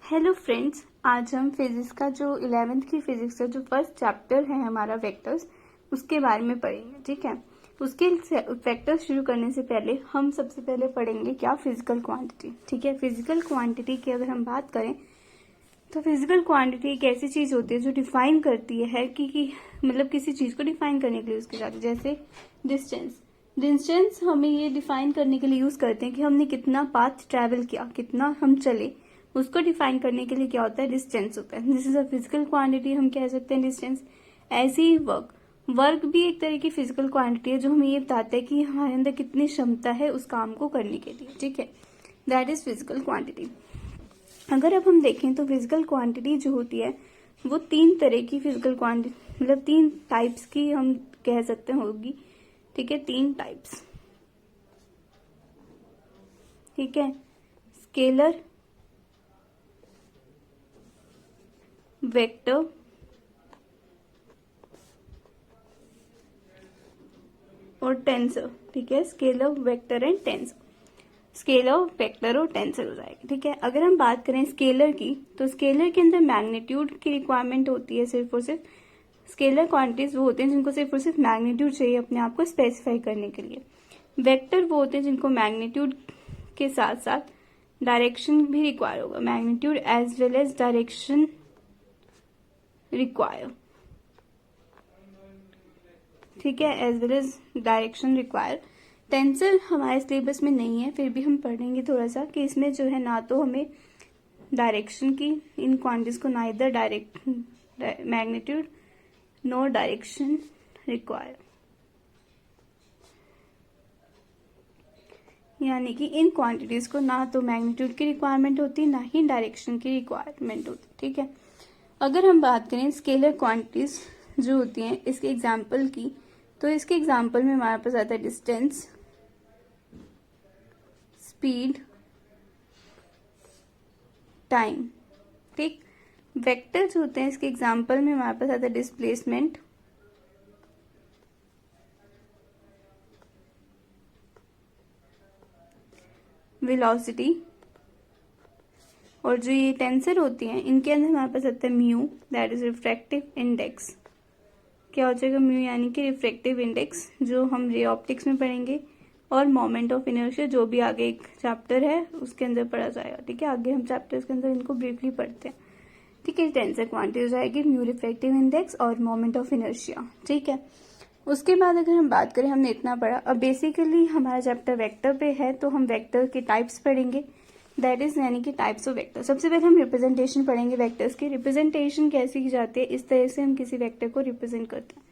Hello friends, आज हम physics का जो 11th की फिजिक्स का जो फर्स्ट चैप्टर है हमारा वेक्टर्स, उसके बारे में पढ़ेंगे। ठीक है, उसके वेक्टर्स शुरू करने से पहले हम सबसे पहले पढ़ेंगे क्या, फिजिकल क्वांटिटी। ठीक है, फिजिकल क्वांटिटी की अगर हम बात करें तो फिजिकल क्वांटिटी एक ऐसी चीज होती है जो डिफाइन करती है कि मतलब किसी चीज को डिफाइन करने के लिए उसके साथ, जैसे डिस्टेंस। डिस्टेंस हमें ये डिफाइन करने के लिए यूज करते हैं कि हमने कितना पाथ ट्रेवल किया, कितना हम चले, उसको डिफाइन करने के लिए क्या होता है, डिस्टेंस होता है। This is a physical quantity, हम कह सकते हैं डिस्टेंस। ऐसे ही वर्क भी एक तरह की फिजिकल क्वांटिटी है जो हमें ये बताता है कि हमारे अंदर कितनी क्षमता है उस काम को करने के लिए। ठीक है, दैट इज फिजिकल क्वांटिटी। अगर अब हम देखें तो फिजिकल क्वांटिटी जो होती है वो तीन तरह की फिजिकल क्वांटिटी, मतलब तीन टाइप्स की हम कह सकते हैं होगी। ठीक है, तीन टाइप्स। ठीक है, स्केलर, वेक्टर और टेंसर। ठीक है, scalar, vector and tensor. Scalar, vector और टेंसर हो जाएगा। ठीक है, अगर हम बात करें स्केलर की तो स्केलर के अंदर मैग्नीट्यूड की रिक्वायरमेंट होती है सिर्फ और सिर्फ। स्केलर क्वांटिटीज वो होते हैं जिनको सिर्फ और सिर्फ मैग्नीट्यूड चाहिए अपने आप को स्पेसिफाई करने के लिए। वेक्टर वो होते हैं जिनको मैग्नीट्यूड के साथ साथ डायरेक्शन भी रिक्वायर होगा, magnitude as well as direction require. ठीक है, as well as direction require. Tensor हमारे सिलेबस में नहीं है, फिर भी हम पढ़ेंगे थोड़ा सा कि इसमें जो है ना तो हमें डायरेक्शन की, इन क्वांटिटीज को ना इधर direct magnitude no direction require, यानी कि इन क्वांटिटीज को ना तो मैग्नीट्यूड की रिक्वायरमेंट होती ना ही डायरेक्शन की रिक्वायरमेंट होती। ठीक है, अगर हम बात करें स्केलर क्वांटिटीज जो होती हैं इसके एग्जाम्पल की, तो इसके एग्जाम्पल में हमारे पास आता है डिस्टेंस, स्पीड, टाइम। ठीक, वेक्टर्स होते हैं इसके एग्जाम्पल में हमारे पास आता है डिस्प्लेसमेंट, वेलोसिटी, और जो ये टेंसर होती हैं इनके अंदर हमारे पास आता है mu, that is refractive index. क्या हो जाएगा म्यू, यानी कि रिफ्रैक्टिव इंडेक्स, जो हम रे ऑप्टिक्स में पढ़ेंगे, और मोमेंट ऑफ इनर्शिया जो भी आगे एक चैप्टर है उसके अंदर पढ़ा जाएगा। ठीक है, आगे हम चैप्टर्स के अंदर इनको ब्रीफली पढ़ते हैं। ठीक है, टेंसर क्वांटिटी हो जाएगी म्यू, रिफ्रैक्टिव इंडेक्स और मोमेंट ऑफ इनर्शिया। ठीक है, उसके बाद अगर हम बात करें, हमने इतना पढ़ा। अब बेसिकली हमारा चैप्टर वेक्टर पे है तो हम वेक्टर के टाइप्स पढ़ेंगे, दैट इज यानी कि टाइप्स ऑफ वेक्टर। सबसे पहले हम रिप्रेजेंटेशन पढ़ेंगे वेक्टर्स की। रिप्रेजेंटेशन कैसे की जाती है, इस तरह से हम किसी वेक्टर को रिप्रेजेंट करते हैं।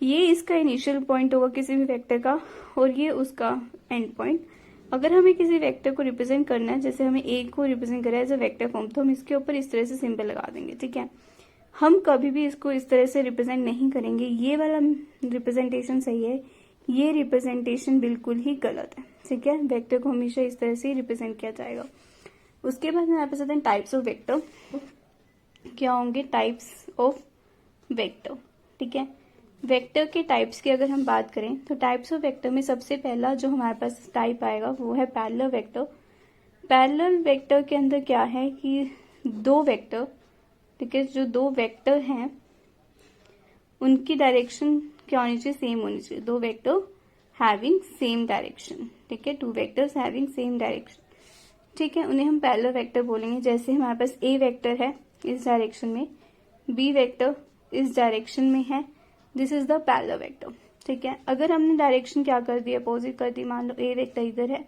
ये इसका इनिशियल पॉइंट होगा किसी भी वेक्टर का और ये उसका एंड पॉइंट। अगर हमें किसी वेक्टर को रिप्रेजेंट करना है, जैसे हमें ए को रिप्रेजेंट करा है एज अ वेक्टर फॉर्म, तो हम इसके ऊपर इस तरह से सिंबल लगा देंगे। ठीक है, हम कभी भी इसको इस तरह से रिप्रेजेंट नहीं करेंगे। ये वाला रिप्रेजेंटेशन सही है, ये रिप्रेजेंटेशन बिल्कुल ही गलत है। ठीक है, वेक्टर को हमेशा इस तरह से ही रिप्रेजेंट किया जाएगा। उसके बाद हमारे पास आते हैं टाइप्स ऑफ वेक्टर। क्या होंगे टाइप्स ऑफ वेक्टर। ठीक है, वेक्टर के टाइप्स की अगर हम बात करें तो टाइप्स ऑफ वेक्टर में सबसे पहला जो हमारे पास टाइप आएगा वो है पैरेलल वेक्टर। पैरेलल वेक्टर के अंदर क्या है कि दो वेक्टर, ठीक है, जो दो वेक्टर हैं उनकी डायरेक्शन क्या होनी चाहिए, सेम होनी चाहिए। दो वेक्टर हैविंग सेम डायरेक्शन। ठीक है, two vectors having same direction. ठीक है, उन्हें हम पैरेलल वेक्टर बोलेंगे। जैसे हमारे पास ए वेक्टर है इस डायरेक्शन में, बी वेक्टर इस डायरेक्शन में है, this is the parallel vector. ठीक है, अगर हमने डायरेक्शन क्या कर दी, अपोजिट कर दी, मान लो ए वेक्टर इधर है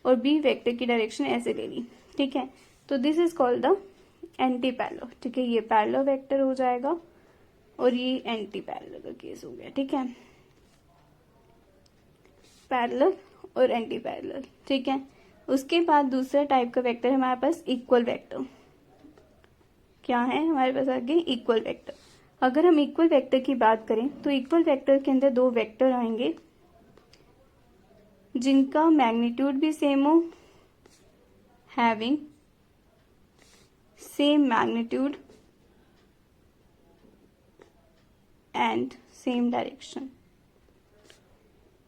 और बी वेक्टर की डायरेक्शन ऐसे ले ली। ठीक है, तो this is called the anti parallel. ठीक है, ये पैरेलल वेक्टर हो जाएगा और ये एंटी पैरेलल का केस हो गया। ठीक है, पैरेलल और एंटी पैरेलल। ठीक है, उसके बाद दूसरा टाइप का वेक्टर है हमारे पास इक्वल वेक्टर। क्या है हमारे पास आगे, इक्वल वेक्टर। अगर हम इक्वल वेक्टर की बात करें तो इक्वल वेक्टर के अंदर दो वेक्टर आएंगे जिनका मैग्नीट्यूड भी सेम हो, having same magnitude and same direction.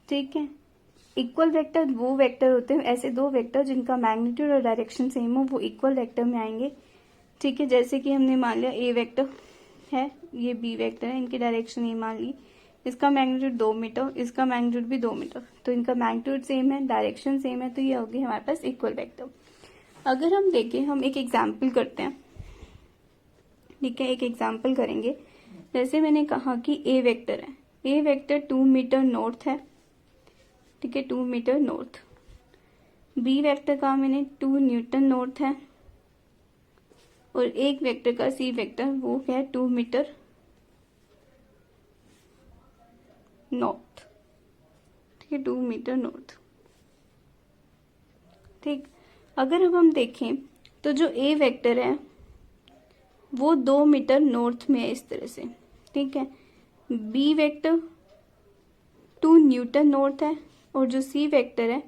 ठीक है, इक्वल वेक्टर वो वेक्टर होते हैं, ऐसे दो वेक्टर जिनका मैग्नीट्यूड और डायरेक्शन सेम हो, वो इक्वल वेक्टर में आएंगे। ठीक है, जैसे कि हमने मान लिया ए वेक्टर है, ये बी वेक्टर है, इनकी डायरेक्शन ये मान ली, इसका मैग्नीट्यूड 2 मीटर, इसका मैग्नीट्यूड भी 2 मीटर, तो इनका मैग्नीट्यूड सेम है, डायरेक्शन सेम है, तो ये होगी हमारे पास इक्वल वेक्टर। अगर हम देखें, हम एक एग्जाम्पल करते हैं, ठीक है, एक एग्जाम्पल करेंगे। जैसे मैंने कहा कि ए वेक्टर है, ए वेक्टर 2 मीटर नॉर्थ है, ठीक है, 2 मीटर नॉर्थ। बी वेक्टर का मैंने 2 न्यूटन नॉर्थ है, और एक वेक्टर का सी वेक्टर वो क्या है 2 मीटर नॉर्थ, ठीक है, 2 मीटर नॉर्थ। ठीक, अगर अब हम देखें तो जो ए वेक्टर है वो 2 मीटर नॉर्थ में है इस तरह से, ठीक है। बी वेक्टर 2 न्यूटन नॉर्थ है, और जो सी वेक्टर है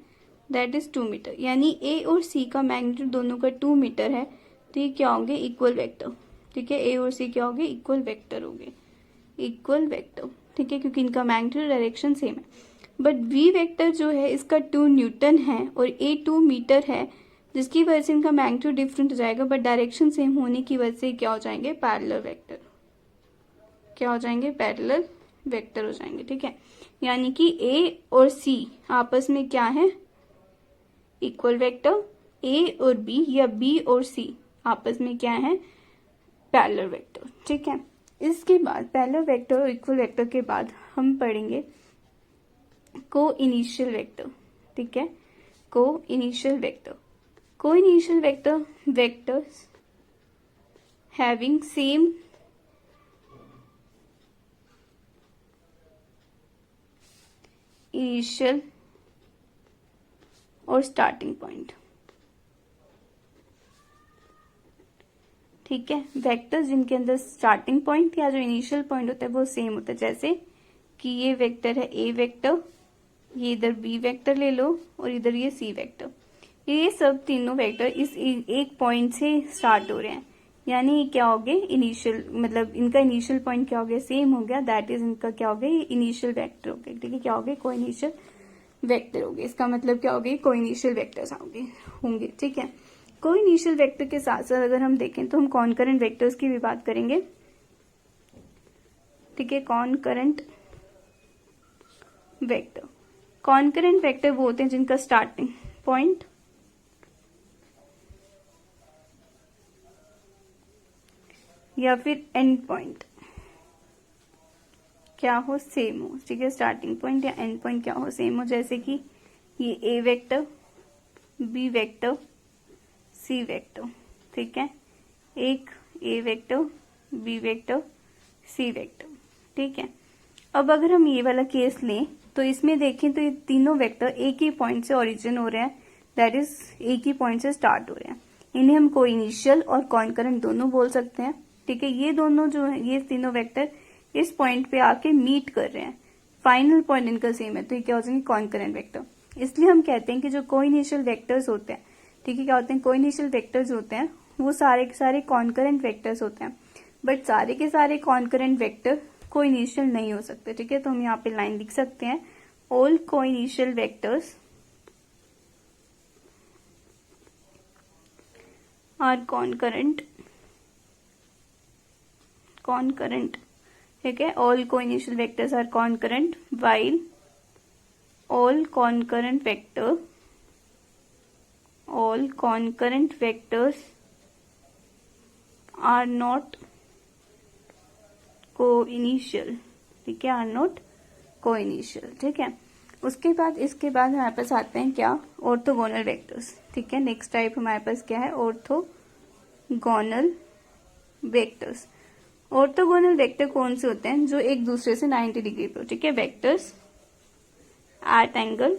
दैट इज 2 मीटर, यानी ए और सी का मैग्नीट्यूड दोनों का 2 मीटर है, तो ये क्या होंगे इक्वल वेक्टर, ठीक है। ए और सी क्या होंगे इक्वल वेक्टर होंगे, इक्वल वेक्टर, ठीक है, क्योंकि इनका मैग्नीट्यूड डायरेक्शन सेम है। बट वी वेक्टर जो है इसका 2 न्यूटन है और ए 2 मीटर है, जिसकी वजह से इनका मैग्नीट्यूड डिफरेंट हो जाएगा, बट डायरेक्शन सेम होने की वजह से क्या हो जाएंगे पैरेलल वेक्टर, क्या हो जाएंगे पैरेलल वेक्टर हो जाएंगे, ठीक है। यानी कि ए और सी आपस में क्या है इक्वल वेक्टर, ए और बी या बी और सी आपस में क्या है पैरेलल वेक्टर, ठीक है। इसके बाद पैरेलल वेक्टर और इक्वल वेक्टर के बाद हम पढ़ेंगे को इनिशियल वेक्टर, ठीक है, को इनिशियल वेक्टर। को initial vector vectors having same initial और स्टार्टिंग पॉइंट, ठीक है। वेक्टर्स जिनके अंदर स्टार्टिंग पॉइंट या जो इनिशियल पॉइंट होता है वो सेम होता है, जैसे कि ये वेक्टर है ए वेक्टर, ये इधर बी वेक्टर ले लो और इधर ये सी वेक्टर, ये सब तीनों वेक्टर इस एक पॉइंट से स्टार्ट हो रहे हैं, यानी क्या हो गए इनिशियल, मतलब इनका इनिशियल पॉइंट क्या हो गया सेम हो गया, दैट इज इनका क्या हो गया इनिशियल वेक्टर हो गया, ठीक है, क्या हो गया को इनिशियल वेक्टर हो गया। इसका मतलब क्या हो गया को इनिशियल वेक्टर्स होंगे, ठीक है। को इनिशियल वेक्टर के साथ साथ अगर हम देखें तो हम कॉनकरेंट वेक्टर्स की भी बात करेंगे, ठीक है। कॉनकरेंट वेक्टर, कॉनकरेंट वेक्टर वो होते हैं जिनका स्टार्टिंग पॉइंट या फिर एंड पॉइंट क्या हो सेम हो, ठीक है, स्टार्टिंग पॉइंट या एंड पॉइंट क्या हो सेम हो, जैसे कि ये ए वेक्टर, बी वेक्टर, सी वेक्टर, ठीक है, एक ए वेक्टर, बी वेक्टर, सी वेक्टर, ठीक है। अब अगर हम ये वाला केस लें तो इसमें देखें तो ये तीनों वेक्टर एक ही पॉइंट से ओरिजिन हो रहे हैं, दैट इज एक ही पॉइंट से स्टार्ट हो रहे हैं, इन्हें हम को इनिशियल और कॉनकरेंट दोनों बोल सकते हैं, ठीक है। ये दोनों जो है ये तीनों वेक्टर इस पॉइंट पे आके मीट कर रहे हैं, फाइनल पॉइंट इनका सेम है, तो ये क्या हो जाएंगे कॉनकरेंट वेक्टर। इसलिए हम कहते हैं कि जो को इनिशियल वेक्टर्स होते हैं, ठीक है, क्या होते हैं को इनिशियल वेक्टर्स होते हैं वो सारे के सारे कॉनकरेंट वेक्टर्स होते हैं, बट सारे के सारे कॉनकरेंट वेक्टर को इनिशियल नहीं हो सकते, ठीक है। तो हम यहाँ पे लाइन लिख सकते हैं ऑल को इनिशियल वेक्टर्स आर कॉनकरेंट, ठीक है, ऑल को initial vectors are concurrent while all concurrent vectors are not co-initial, ठीक है, are not co-initial, ठीक है। उसके बाद इसके बाद हमारे पास आते हैं क्या ऑर्थोगोनल वेक्टर्स, ठीक है। नेक्स्ट टाइप हमारे पास क्या है ऑर्थोगोनल वेक्टर्स। ऑर्थोगोनल वेक्टर कौन से होते हैं जो एक दूसरे से 90 डिग्री पे, ठीक है, वेक्टर्स एट एंगल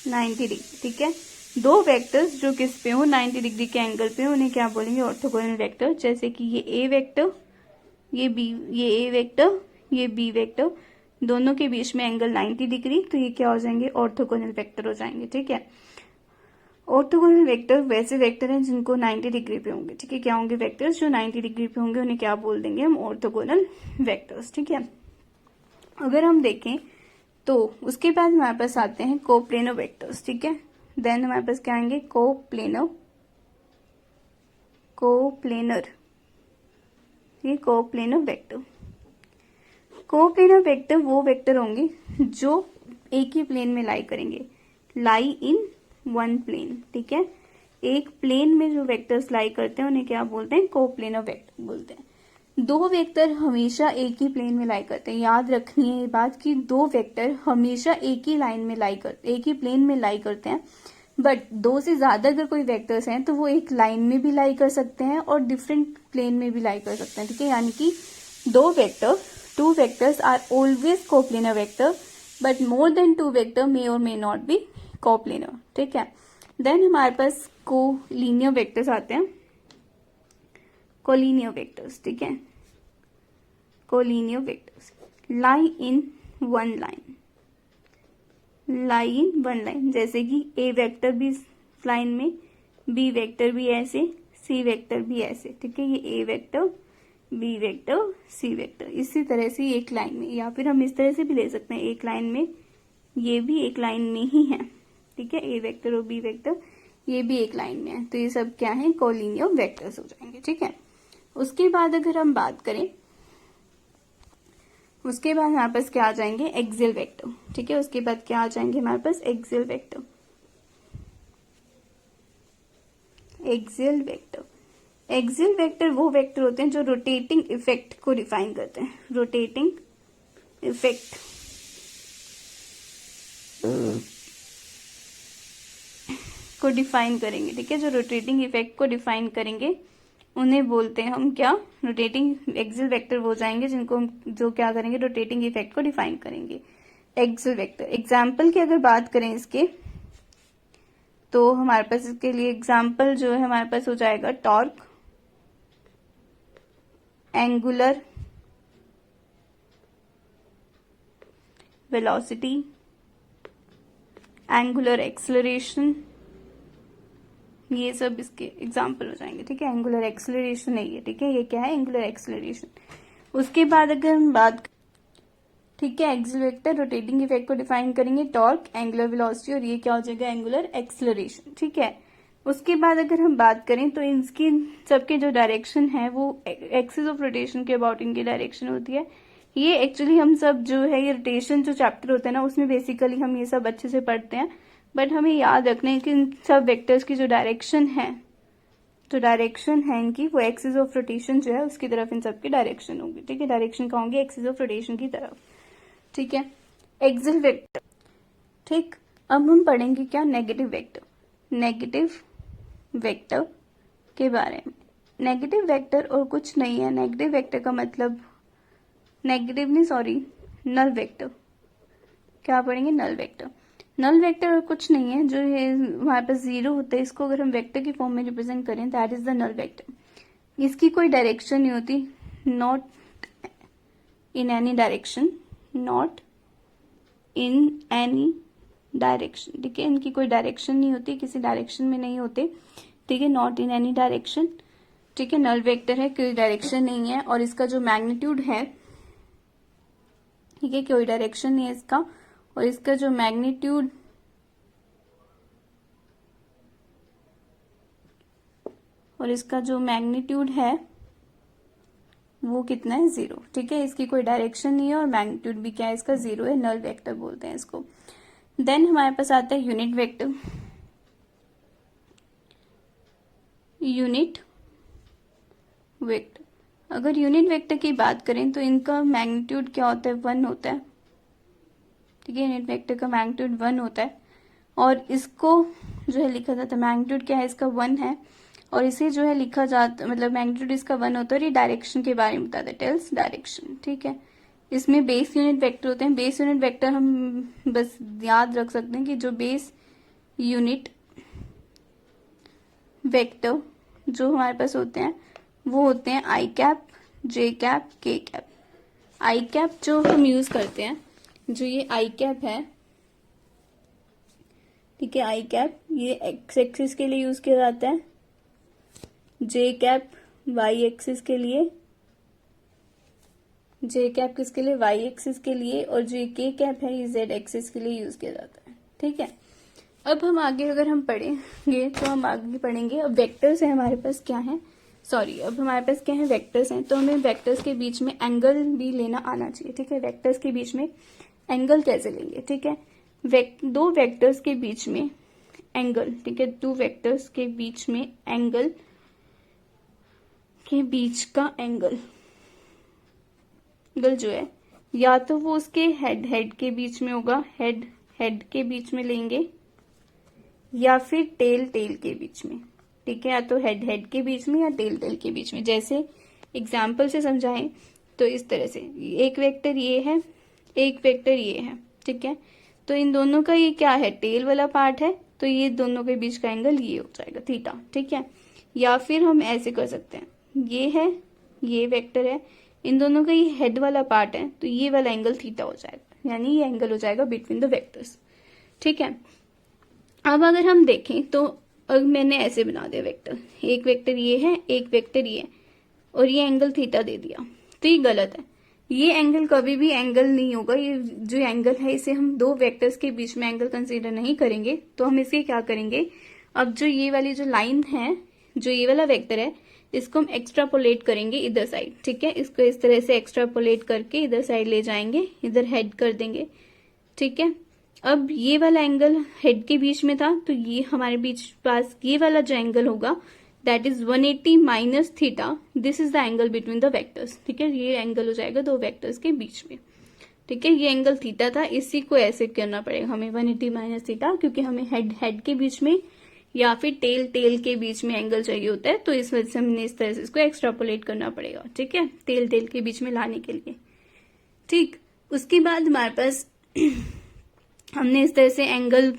90 डिग्री, ठीक है। दो वेक्टर्स जो किस पे हो 90 डिग्री के एंगल पे हो उन्हें क्या बोलेंगे ऑर्थोगोनल वेक्टर, जैसे कि ये ए वेक्टर, ये बी, ये ए वेक्टर, ये बी वेक्टर, दोनों के बीच में एंगल 90 डिग्री, तो ये क्या हो जाएंगे ऑर्थोगोनल वेक्टर हो जाएंगे, ठीक है। ऑर्थोगोनल वेक्टर वैसे वेक्टर हैं जिनको 90 डिग्री पे होंगे, ठीक है, क्या होंगे वेक्टर्स जो 90 डिग्री पे होंगे उन्हें क्या बोल देंगे हम ऑर्थोगोनल वेक्टर्स, ठीक है। अगर हम देखें तो उसके बाद हमारे पास आते हैं कोप्लेनो वेक्टर्स, ठीक है। देन हमारे पास क्या आएंगे, कोप्लेनर, कोप्लेनर, ये कोप्लेनर वेक्टर। कोप्लेनर वेक्टर वो वेक्टर होंगे जो एक ही प्लेन में लाई करेंगे, लाई इन वन प्लेन, ठीक है। एक प्लेन में जो वेक्टर्स लाई करते हैं उन्हें क्या बोलते हैं, कोप्लेनर वेक्टर बोलते हैं। दो वेक्टर हमेशा एक ही प्लेन में लाई करते हैं, याद रखनी है ये बात कि दो वेक्टर हमेशा एक ही लाइन में लाई करते, एक ही प्लेन में लाई करते हैं। बट दो से ज्यादा अगर कोई वेक्टर्स हैं तो वो एक लाइन में भी लाई कर सकते हैं और डिफरेंट प्लेन में भी लाई कर सकते हैं, ठीक है। यानी कि two vectors are always coplanar vector, but more than two vector may और मे नॉट बी कोप्लेनर, ठीक है। देन हमारे पास कोलिनियर वेक्टर्स आते हैं, कोलिनियर वेक्टर्स, ठीक है। Collinear vectors lie in one line, lie in one line, जैसे कि ए वेक्टर भी लाइन में, बी वेक्टर भी ऐसे, सी वेक्टर भी ऐसे, ठीक है। ये ए vector, B vector, C vector, इसी तरह से एक लाइन में, या फिर हम इस तरह से भी ले सकते हैं, एक लाइन में, ये भी एक लाइन में ही है, ठीक है। ए वेक्टर और बी वेक्टर ये भी एक लाइन में है, तो ये सब क्या है, कोलिनियर वेक्टर्स हो जाएंगे, ठीक है। उसके बाद अगर हम बात करें, उसके बाद हमारे पास क्या आ जाएंगे, एक्सियल वेक्टर, ठीक है। उसके बाद क्या आ जाएंगे हमारे पास, axial vector, axial vector. Axial vector वो वेक्टर होते हैं जो रोटेटिंग इफेक्ट को डिफाइन करते हैं, रोटेटिंग इफेक्ट को डिफाइन करेंगे, ठीक है। जो रोटेटिंग इफेक्ट को डिफाइन करेंगे उन्हें बोलते हैं हम क्या, रोटेटिंग एक्सियल वेक्टर हो जाएंगे जिनको हम जो क्या करेंगे, रोटेटिंग इफेक्ट को डिफाइन करेंगे, एक्सियल वेक्टर। एग्जाम्पल की अगर बात करें इसके, तो हमारे पास इसके लिए एग्जाम्पल जो है हमारे पास हो जाएगा torque, angular velocity, angular acceleration, ये सब इसके एग्जाम्पल हो जाएंगे, ठीक है। एंगुलर एक्सेलरेशन है ये, ठीक है, ये क्या है, एंगुलर एक्सेलरेशन। उसके बाद अगर हम बात, ठीक है, एक्सियल वेक्टर रोटेटिंग इफेक्ट को डिफाइन करेंगे, टॉर्क, एंगुलर वेलोसिटी, और ये क्या हो जाएगा, एंगुलर एक्सेलरेशन, ठीक है। उसके बाद अगर हम बात करें तो इनकी सबके जो डायरेक्शन है वो एक्सिस ऑफ रोटेशन के अबाउट इनकी डायरेक्शन होती है। ये एक्चुअली हम सब जो है ये रोटेशन जो चैप्टर होता है ना उसमें बेसिकली हम ये सब अच्छे से पढ़ते हैं, बट हमें याद रखना है कि इन सब वेक्टर्स की जो डायरेक्शन है, जो डायरेक्शन है इनकी, वो एक्सिस ऑफ रोटेशन जो है उसकी तरफ इन सब की डायरेक्शन होगी, ठीक है। डायरेक्शन का होंगे एक्सिस ऑफ रोटेशन की तरफ, ठीक है। एक्सियल वेक्टर, ठीक। अब हम पढ़ेंगे क्या, नेगेटिव वेक्टर, नेगेटिव वेक्टर के बारे में। नेगेटिव वेक्टर और कुछ नहीं है, नेगेटिव वेक्टर का मतलब, नेगेटिव नहीं सॉरी, नल वेक्टर, क्या पढ़ेंगे, नल वेक्टर। नल वेक्टर और कुछ नहीं है, जो है हमारे पास जीरो होता है, इसको अगर हम वेक्टर की फॉर्म में रिप्रेजेंट करें, that is the null vector. इसकी कोई डायरेक्शन नहीं होती, not in any direction, not in any direction, ठीक है। इनकी कोई डायरेक्शन नहीं होती, किसी डायरेक्शन में नहीं होते, ठीक है, नॉट इन एनी डायरेक्शन, ठीक है। नल वेक्टर है, कोई डायरेक्शन नहीं है, और इसका जो मैग्नीट्यूड है, ठीक है, कोई डायरेक्शन नहीं है इसका, और इसका जो मैग्नीट्यूड, और इसका जो मैग्नीट्यूड है वो कितना है, जीरो, ठीक है। इसकी कोई डायरेक्शन नहीं है और मैग्नीट्यूड भी क्या है इसका, जीरो है, नल वेक्टर बोलते हैं इसको। देन हमारे पास आता है यूनिट वेक्टर, यूनिट वेक्टर। अगर यूनिट वेक्टर की बात करें तो इनका मैग्नीट्यूड क्या होता है, 1 होता है, ठीक है। यूनिट वेक्टर का मैग्नीट्यूड 1 होता है, और इसको जो है लिखा जाता है, मैग्नीट्यूड क्या है इसका, 1 है, और इसे जो है लिखा जाता, मतलब मैग्नीट्यूड इसका 1 होता है, और ये डायरेक्शन के बारे में बताता है, टेल्स डायरेक्शन, ठीक है। इसमें बेस यूनिट वेक्टर होते हैं, बेस यूनिट वेक्टर हम बस याद रख सकते हैं कि जो बेस यूनिट वेक्टर जो हमारे पास होते हैं वो होते हैं आई cap, J cap, K cap. आई कैप जो हम यूज करते हैं, जो ये आई कैप है, ठीक है, आई कैप ये एक्स एक्सिस के लिए यूज किया जाता है, जे कैप वाई एक्सिस के लिए, जे कैप किसके लिए, वाई एक्सिस के लिए, और जो के कैप है ये जेड एक्सिस के लिए यूज किया जाता है, ठीक है। अब हम आगे अगर हम पढ़ेंगे तो हम आगे पढ़ेंगे, अब वेक्टर्स है हमारे पास क्या है, सॉरी अब हमारे पास क्या है, वेक्टर्स हैं, तो हमें वेक्टर्स के बीच में एंगल भी लेना आना चाहिए, ठीक है। वेक्टर्स के बीच में एंगल कैसे लेंगे, ठीक है। दो वेक्टर्स के बीच में एंगल, ठीक है, दो वेक्टर्स के बीच में एंगल के बीच का एंगल जो है, या तो वो उसके हेड के बीच में होगा, हेड के बीच में लेंगे, या फिर टेल के बीच में, ठीक है, या तो हेड के बीच में या टेल के बीच में। जैसे एग्जाम्पल से समझाएं तो इस तरह से, एक वेक्टर ये है, एक वेक्टर ये है, ठीक है, तो इन दोनों का ये क्या है, टेल वाला पार्ट है, तो ये दोनों के बीच का एंगल ये हो जाएगा थीटा, ठीक है। या फिर हम ऐसे कर सकते हैं, ये है, ये वेक्टर है, इन दोनों का ये हेड वाला पार्ट है, तो ये वाला एंगल थीटा हो जाएगा, यानी ये एंगल हो जाएगा बिटवीन द वेक्टर्स, ठीक है। अब अगर हम देखें तो अब मैंने ऐसे बना दिया वेक्टर, एक वेक्टर ये है, एक वेक्टर ये है, और ये एंगल थीटा दे दिया, तो ये गलत है। ये एंगल कभी भी एंगल नहीं होगा, ये जो एंगल है इसे हम दो वेक्टर्स के बीच में एंगल कंसीडर नहीं करेंगे। तो हम इसे क्या करेंगे, अब जो ये वाली जो लाइन है, जो ये वाला वेक्टर है, इसको हम एक्स्ट्रापोलेट करेंगे इधर साइड, ठीक है। इसको इस तरह से एक्स्ट्रापोलेट करके इधर साइड ले जाएंगे, इधर हेड कर देंगे, ठीक है। अब ये वाला एंगल हेड के बीच में था, तो ये हमारे बीच पास ये वाला जो एंगल होगा that is 180 minus theta, this is the angle between the vectors, ठीक है। ये एंगल हो जाएगा दो वेक्टर्स के बीच में, ठीक है। ये एंगल थीटा था, इसी को ऐसे करना पड़ेगा हमें 180 माइनस थीटा, क्योंकि हमें हेड के बीच में या फिर टेल के बीच में एंगल चाहिए होता है, तो इस वजह से हमने इस तरह से इसको एक्स्ट्रापोलेट करना पड़ेगा, ठीक है, टेल के बीच में लाने के लिए, ठीक। उसके बाद हमारे पास हमने इस तरह से एंगल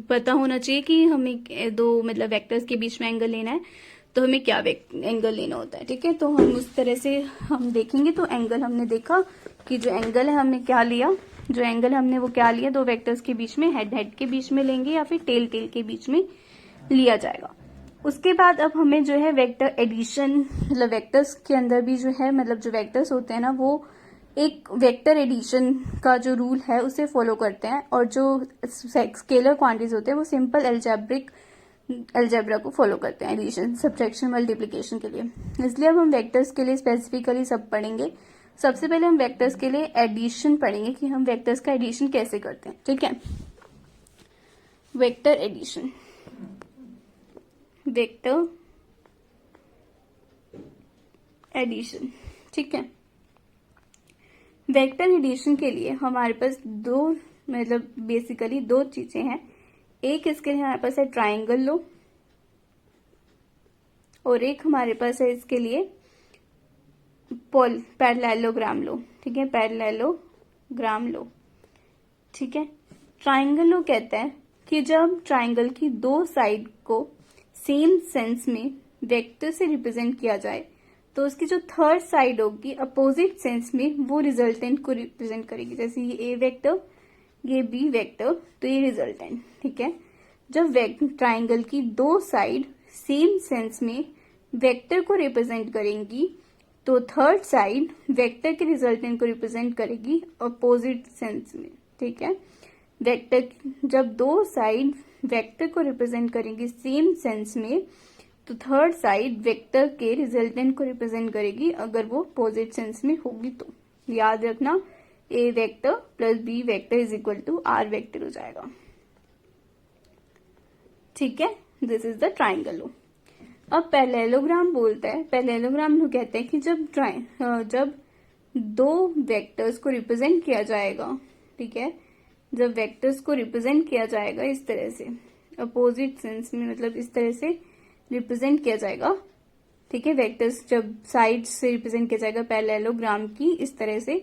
पता होना चाहिए कि हमें दो मतलब वेक्टर्स के बीच में एंगल लेना है, तो हमें क्या एंगल लेना होता है, ठीक है। तो हम उस तरह से हम देखेंगे, तो एंगल हमने देखा कि जो एंगल है हमने क्या लिया, जो एंगल हमने वो क्या लिया, दो वेक्टर्स के बीच में हेड के बीच में लेंगे या फिर टेल के बीच में लिया जाएगा। उसके बाद अब हमें जो है वेक्टर एडिशन, मतलब वेक्टर्स के अंदर भी जो है मतलब जो वेक्टर्स होते हैं ना, वो एक वेक्टर एडिशन का जो रूल है उसे फॉलो करते हैं, और जो स्केलर क्वांटिटीज होते हैं वो सिंपल अलजेब्रा को फॉलो करते हैं एडिशन, सब्ट्रैक्शन, मल्टीप्लिकेशन के लिए। इसलिए अब हम वेक्टर्स के लिए स्पेसिफिकली सब पढ़ेंगे। सबसे पहले हम वेक्टर्स के लिए एडिशन पढ़ेंगे कि हम वेक्टर्स का एडिशन कैसे करते हैं, ठीक है। वेक्टर एडिशन, वेक्टर एडिशन, ठीक है। वेक्टर एडिशन के लिए हमारे पास दो मतलब बेसिकली दो चीजें हैं। एक इसके लिए हमारे पास है ट्राइंगल लो, और एक हमारे पास है इसके लिए पैरेललोग्राम लो, ठीक है, पैरेललोग्राम लो, ठीक है। ट्राइंगल लो कहता है कि जब ट्राइंगल की दो साइड को सेम सेंस में वेक्टर से रिप्रेजेंट किया जाए, तो उसकी जो थर्ड साइड होगी अपोजिट सेंस में वो रिजल्टेंट को रिप्रेजेंट करेगी। जैसे ये ए वेक्टर, ये बी वेक्टर, तो ये रिजल्टेंट, ठीक है। जब ट्राइंगल की दो साइड सेम सेंस में वेक्टर को रिप्रेजेंट करेंगी, तो थर्ड साइड वेक्टर के रिजल्टेंट को रिप्रेजेंट करेगी अपोजिट सेंस में, ठीक है। वेक्टर जब दो साइड वेक्टर को रिप्रेजेंट करेंगी सेम सेंस में, तो थर्ड साइड वेक्टर के रिजल्टेंट को रिप्रेजेंट करेगी अगर वो अपोजिट सेंस में होगी। तो याद रखना A vector plus B vector is equal to R vector हो जाएगा, ठीक है। This is the triangle law. अब पैरेललोग्राम बोलता है, पैरेललोग्राम लो कहते हैं कि जब दो वेक्टर्स को रिप्रेजेंट किया जाएगा, ठीक है, जब वेक्टर्स को रिप्रेजेंट किया जाएगा इस तरह से अपोजिट सेंस में, मतलब इस तरह से रिप्रेजेंट किया जाएगा, ठीक है। वेक्टर्स जब साइड से रिप्रेजेंट किया जाएगा पैरेललोग्राम की इस तरह से,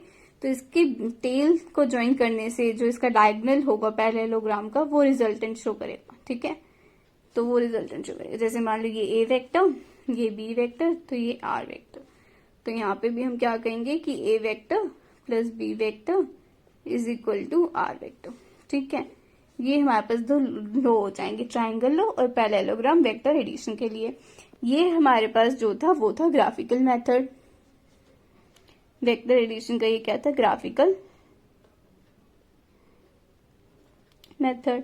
तो इसके टेल को ज्वाइन करने से जो इसका डायगोनल होगा पैरेललोग्राम का वो रिजल्टेंट शो करेगा, ठीक है। तो वो रिजल्टेंट शो करेगा, जैसे मान लो ये ए वेक्टर, ये बी वेक्टर, तो ये आर वेक्टर। तो यहाँ पे भी हम क्या कहेंगे कि A vector plus B vector is equal to R vector, ठीक है। ये हमारे पास दो लो हो जाएंगे, ट्राइंगल लो और पैरेललोग्राम वेक्टर एडिशन के लिए। ये हमारे पास जो था वो था ग्राफिकल मेथड। वेक्टर एडिशन का ये क्या था, ग्राफिकल मेथड।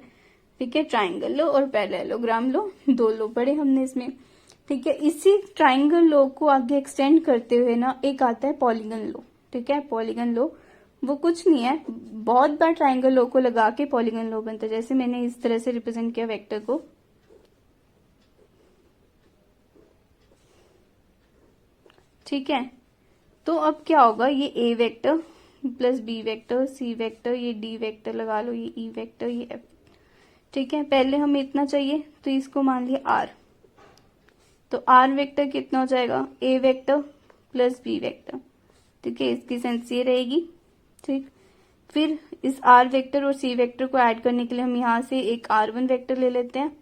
ठीक है, ट्राइंगल लो और पैरेललोग्राम लो, दो लो पढ़े हमने इसमें। ठीक है, इसी ट्राइंगल लो को आगे एक्सटेंड करते हुए ना एक आता है पॉलीगन लो। ठीक है, पॉलीगन लो वो कुछ नहीं है, बहुत बार ट्राइंगल लो को लगा के पॉलीगन लो बनता है। जैसे मैंने इस तरह से रिप्रेजेंट किया वेक्टर को, ठीक है। तो अब क्या होगा, ये ए vector plus B vector, C vector, ये डी वेक्टर लगा लो, ये ई वेक्टर, ये एफ। ठीक है, पहले हमें इतना चाहिए तो इसको मान लिया आर। तो आर वेक्टर कितना हो जाएगा, A vector plus B vector. ठीक है, इसकी सेंस ये रहेगी। ठीक, फिर इस आर वेक्टर और सी वेक्टर को ऐड करने के लिए हम यहाँ से एक R1 वेक्टर ले लेते हैं।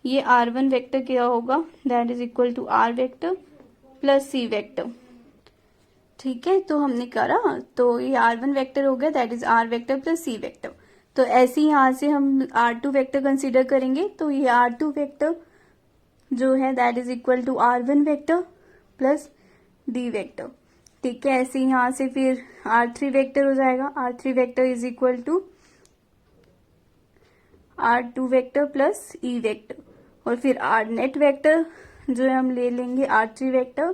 ये R1 वेक्टर क्या होगा, that is equal to R vector plus C vector. ठीक है, तो हमने करा, तो ये R1 वेक्टर हो गया, that is R vector plus C vector. तो ऐसे ही यहाँ से हम R2 वेक्टर कंसीडर करेंगे, तो ये R2 वेक्टर जो है that is equal to R1 vector plus D vector. ठीक है, ऐसे यहाँ से फिर R3 वेक्टर हो जाएगा, R3 vector is equal to R2 vector plus E vector, और फिर R नेट वेक्टर जो है हम ले लेंगे R3 vector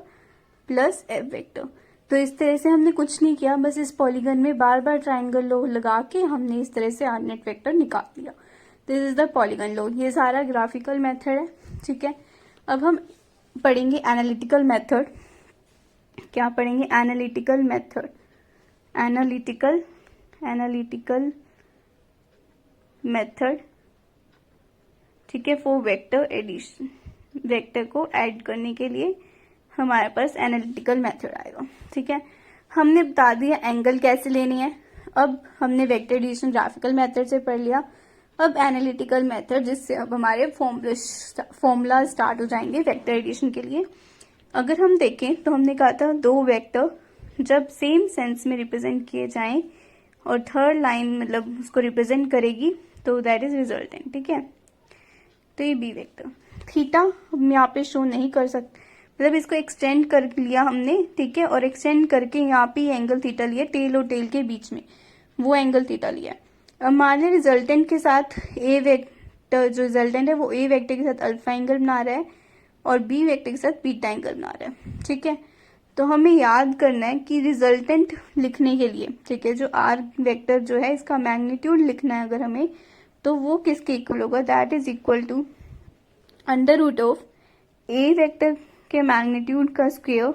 plus F vector. तो इस तरह से हमने कुछ नहीं किया, बस इस पॉलीगन में बार बार ट्राइंगल लो लगा के हमने इस तरह से R नेट वेक्टर निकाल दिया। दिस इज द पॉलीगन लो। ये सारा ग्राफिकल मेथड है। ठीक है, अब हम पढ़ेंगे एनालिटिकल मेथड। क्या पढ़ेंगे, एनालिटिकल मेथड, एनालिटिकल मेथड। ठीक है, फॉर वेक्टर एडिशन, वेक्टर को ऐड करने के लिए हमारे पास एनालिटिकल मेथड आएगा। ठीक है, हमने बता दिया एंगल कैसे लेनी है। अब हमने वेक्टर एडिशन ग्राफिकल मेथड से पढ़ लिया। अब एनालिटिकल मेथड, जिससे अब हमारे फॉर्मूला स्टार्ट हो जाएंगे वेक्टर एडिशन के लिए। अगर हम देखें तो हमने कहा था दो वेक्टर जब सेम सेंस में रिप्रेजेंट किए जाएं और थर्ड लाइन मतलब उसको रिप्रेजेंट करेगी तो दैट इज रिजल्टेंट। ठीक है, तो ये बी वेक्टर, थीटा हम यहाँ पे शो नहीं कर सकते, मतलब इसको एक्सटेंड कर लिया हमने। ठीक है, और एक्सटेंड करके यहाँ पे एंगल थीटा लिया, टेल और टेल के बीच में वो एंगल थीटा लिया। अब मान लिया रिजल्टेंट के साथ ए वेक्टर, जो रिजल्टेंट है वो ए वेक्टर के साथ अल्फा एंगल बना रहा है और बी वेक्टर के साथ बीटा एंगल बना रहा है। ठीक है, तो हमें याद करना है कि रिजल्टेंट लिखने के लिए, ठीक है, जो आर वेक्टर जो है इसका मैग्नीट्यूड लिखना है अगर हमें, तो वो किसके इक्वल होगा, that is equal to under root of A vector के मैग्नीट्यूड का स्क्वायर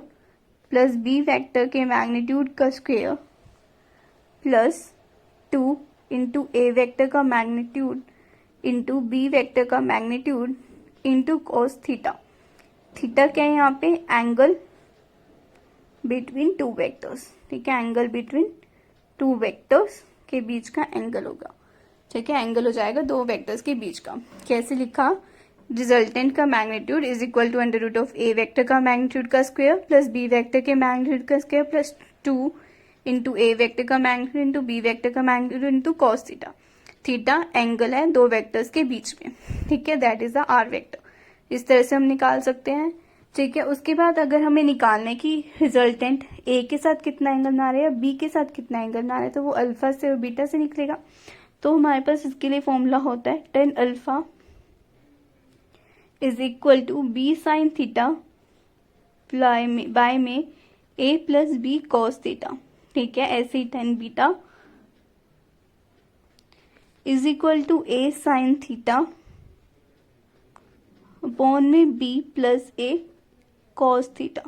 प्लस बी वेक्टर के मैग्नीट्यूड का square plus 2 into A vector का मैग्नीट्यूड इंटू बी वेक्टर का magnitude into cos theta. Theta क्या है यहाँ पे, एंगल बिटवीन टू वेक्टर्स। ठीक है, एंगल बिटवीन टू वेक्टर्स के बीच का एंगल होगा। ठीक है, एंगल हो जाएगा दो वेक्टर्स के बीच का। कैसे लिखा, रिजल्टेंट का magnitude is equal to under root of A vector का मैग्नीट्यूड का स्क्वायर प्लस बी वेक्टर के मैग्नीट्यूड का square plus 2 into A vector का मैग्नीट्यूड इंटू बी वेक्टर का magnitude into cos theta. Theta angle है दो vectors के बीच में। ठीक है, that is the R vector. इस तरह से हम निकाल सकते हैं। ठीक है, उसके बाद अगर हमें निकालने की रिजल्टेंट ए के साथ कितना एंगल बना रहे हैं, बी के साथ कितना एंगल बना रहे हैं, तो वो अल्फा से और बीटा से निकलेगा। तो हमारे पास इसके लिए फॉर्मूला होता है tan alpha is equal to B sine theta by में A plus B cos theta. ठीक है, ऐसे ही tan beta is equal to A sine theta upon में B plus A cos theta.